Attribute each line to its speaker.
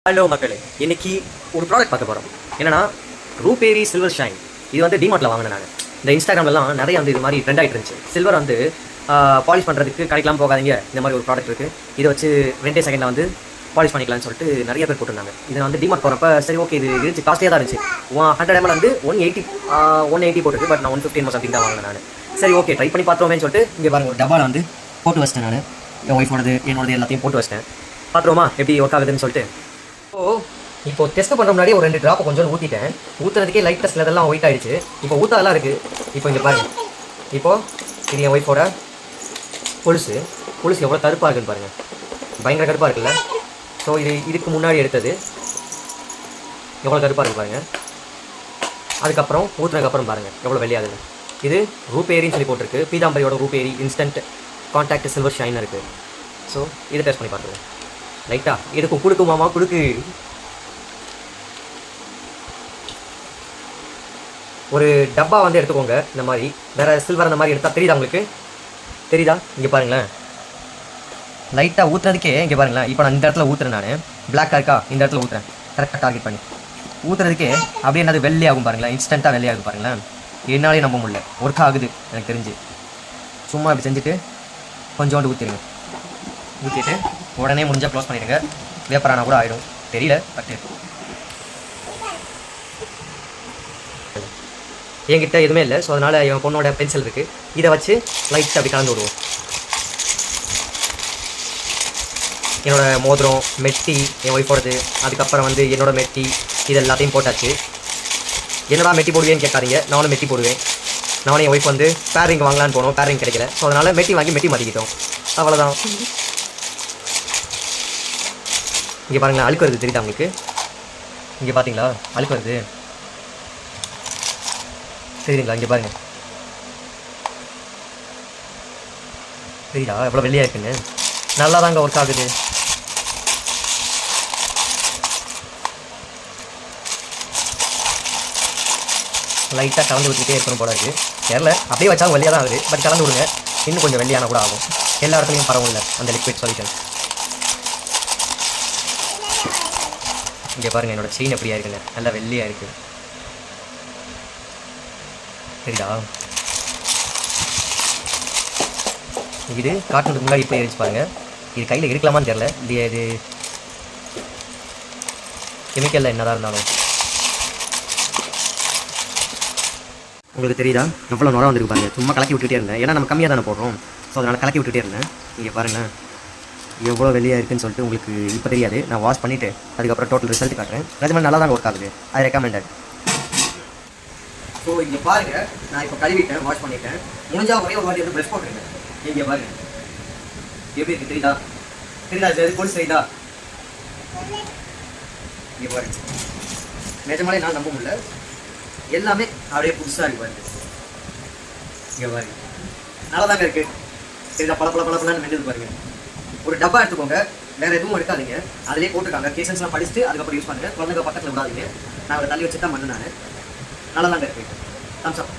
Speaker 1: Hello மக்களே, இன்னைக்கு ஒரு ப்ராடக்ட் பார்க்க போகிறோம். என்னன்னா ரூபேரி சில்வர் ஷைன். இது வந்து டிமார்ட்டில் வாங்கினேன் நான். இந்த இன்ஸ்டாகிராம்லாம் நிறைய வந்து இது மாதிரி ட்ரெண்ட் ஆகிட்டு இருந்துச்சு. சில்வர் வந்து பாலிஷ் பண்ணுறதுக்கு கடைக்கெலாம் போகாதீங்க, இந்த மாதிரி ஒரு ப்ராடக்ட் இருக்குது. இதை வச்சு 2 செகண்டில் வந்து பாலிஷ் பண்ணிக்கலாம்னு சொல்லிட்டு நிறைய பேர் போட்டிருந்தாங்க. இதை வந்து டிமார்ட் போகிறப்ப சரி ஓகே இது இருந்துச்சு, காஸ்ட்லியாக தான் இருந்துச்சு. 100 ml வந்து 180 போட்டுருக்கு. பட் நான் 115 சம்திங் தான் வாங்கினேன் நான். சரி ஓகே ட்ரை பண்ணி பார்த்தோமேன்னு சொல்லிட்டு இங்கே பாருங்க ஒரு டப்பாவில் வந்து போட்டு வச்சிட்டேன் நான். என் ஒய்ஃபோடது என்னோடது எல்லாத்தையும் போட்டு வச்சிட்டேன். பார்த்துருவோமா எப்படி ஒர்க் ஆகுதுன்னு சொல்லிட்டு. இப்போ டெஸ்ட் பண்ணுற முன்னாடி ஒரு 2 ட்ராப் கொஞ்சம் ஊற்றிட்டேன். ஊற்றுறதுக்கே லைட் டெஸ்ட்டில் இதெல்லாம் ஒயிட் ஆகிடுச்சு. இப்போ ஊற்றலாம் இருக்குது. இப்போ இங்கே பாருங்கள், இப்போது இது என் ஒய்ஃபோட கொலுசு எவ்வளோ கருப்பாக இருக்குன்னு பாருங்கள். பயங்கர கருப்பாக இருக்குல்ல. ஸோ இதுக்கு முன்னாடி எடுத்தது எவ்வளோ கருப்பாக இருக்குது பாருங்கள். அதுக்கப்புறம் ஊற்றுனதுக்கப்புறம் பாருங்கள் எவ்வளோ வெள்ளையாகுது. இது ரூபேரின்னு சொல்லி போட்டிருக்கு. பீதாம்பரியோட ரூபேரி இன்ஸ்டன்ட் கான்டாக்ட் சில்வர் ஷைன் இருக்குது. ஸோ இதை டெஸ்ட் பண்ணி பார்த்துருவோம். லைட்டா இதுக்கு கொடுக்குமாமா கொடுக்கு. ஒரு டப்பா வந்து எடுத்துக்கோங்க. இந்த மாதிரி வேறு சில்வர் அந்த மாதிரி எடுத்தால் தெரியுதா உங்களுக்கு? தெரியுதா? இங்கே பாருங்களேன், லைட்டாக ஊற்றுறதுக்கே இங்கே பாருங்களேன். இப்போ நான் இந்த இடத்துல ஊற்றுறேன், நான் பிளாக்காக இருக்கா இந்த இடத்துல ஊற்றுறேன் கரெக்டாக டார்கெட் பண்ணி ஊற்றுறதுக்கே அப்படியே என்னது வெள்ளையாகும் பாருங்களேன். இன்ஸ்டண்ட்டாக வெள்ளையாகும் பாருங்களேன். என்னாலே நம்ப முடியல, ஒர்க் ஆகுது எனக்கு தெரிஞ்சு. சும்மா அப்படி செஞ்சுட்டு கொஞ்சோண்டு ஊற்றிடுங்க. ஊற்றிட்டு உடனே முடிஞ்சால் க்ளோஸ் பண்ணிடுங்க. வேப்பரானா கூட ஆகிடும், தெரியல. பட் என்கிட்ட எதுவுமே இல்லை. ஸோ அதனால் என் பொண்ணோட பென்சில் இருக்குது. இதை வச்சு லைட்டாக அப்படி கலந்து விடுவோம். என்னோடய மோதிரம், மெட்டி, என் ஒய்ஃபோடது, அதுக்கப்புறம் வந்து என்னோடய மெட்டி, இது எல்லாத்தையும் போட்டாச்சு. என்னடா மெட்டி போடுவேன்னு கேட்காதீங்க, நானும் மெட்டி போடுவேன். நானும் என் ஒய்ஃப் வந்து பேரிங் வாங்கலான்னு போனோம், பேரிங் கிடைக்கல. ஸோ அதனால் மெட்டி வாங்கி மெட்டி மாட்டிக்கிட்டோம், அவ்வளோதான். இங்கே பாருங்களேன், அழுக்கு வருது தெரியுதா உங்களுக்கு? இங்கே பார்த்தீங்களா அழுக்கு வருது தெரியுதுங்களா? இங்கே பாருங்கள் தெரியுதா எவ்வளோ வெள்ளையாக இருக்குன்னு? நல்லா தாங்க ஒர்க் ஆகுது. லைட்டாக கலந்து விட்டுக்கிட்டே இருக்கணும் போல இருக்குது. தெரில, அப்படியே வச்சாலும் வெள்ளையாக தான் ஆகுது. பட் கலந்து விடுங்க, இன்னும் கொஞ்சம் வெள்ளையான கூட ஆகும். எல்லா இடத்துலையும் பரவாயில்ல அந்த லிக்விட் சொல்யூஷன். இங்கே பாருங்கள் என்னோடய செயின் எப்படியா இருக்குங்க, நல்லா வெள்ளையாக இருக்குது சரிடா. இது காட்டுறதுக்கு முன்னாடி இப்போ எரிச்சு பாருங்கள். இது கையில் இருக்கலாமான்னு தெரில. இது கெமிக்கலில் என்னதான் இருந்தாலும் உங்களுக்கு தெரியுதா எவ்வளோ நுரம் வந்துருக்கு பாருங்கள். சும்மா கலக்கி விட்டுகிட்டே இருந்தேன், ஏன்னா நம்ம கம்மியாக தானே போடுறோம். ஸோ அதனால் கலக்கி விட்டுகிட்டே இருந்தேன். இங்கே பாருங்கள் எவ்வளோ வெளியாக இருக்குன்னு சொல்லிட்டு உங்களுக்கு இப்போ தெரியாது. நான் வாஷ் பண்ணிவிட்டு அதுக்கப்புறம் டோட்டல் ரிசல்ட் காட்டுறேன். நிஜமாக நல்லா தாங்க ஒர்க் ஆகுது, அது ரெக்கமெண்டட். ஸோ இங்கே பாருங்கள், நான் இப்போ கழுவிட்டேன், வாஷ் பண்ணிட்டேன். முடிஞ்சால் ஒரே ஒரு வாட்டி வந்து ப்ரெஷ் போட்டுருக்கேன். இங்கே பாருங்கள் எப்படி இருக்குது தெரியுதா? சார் கொலுசு தெரியுதா? இங்கே பாருங்க, நிஜமாலே நான் நம்ப முடியல, எல்லாமே அப்படியே புதுசாக இருக்கு பாருங்க. இங்கே பாருங்க நல்லா தாங்க இருக்குது சரிதா. பல மெண்டது பாருங்க. ஒரு டப்பா எடுத்துக்கோங்க, வேறு எதுவும் எடுக்காதீங்க. அதிலே போட்டுருக்காங்க, கேசன்ஸ்லாம் படிச்சுட்டு அதுக்கப்புறம் யூஸ் பண்ணுங்கள். குழந்தைங்க பக்கத்தில் விடாதீங்க. நான் அதை தள்ளி வச்சு தான் பண்ணேன் நான். நல்லா தாங்க இருக்குது. தம்ஸ் அப்.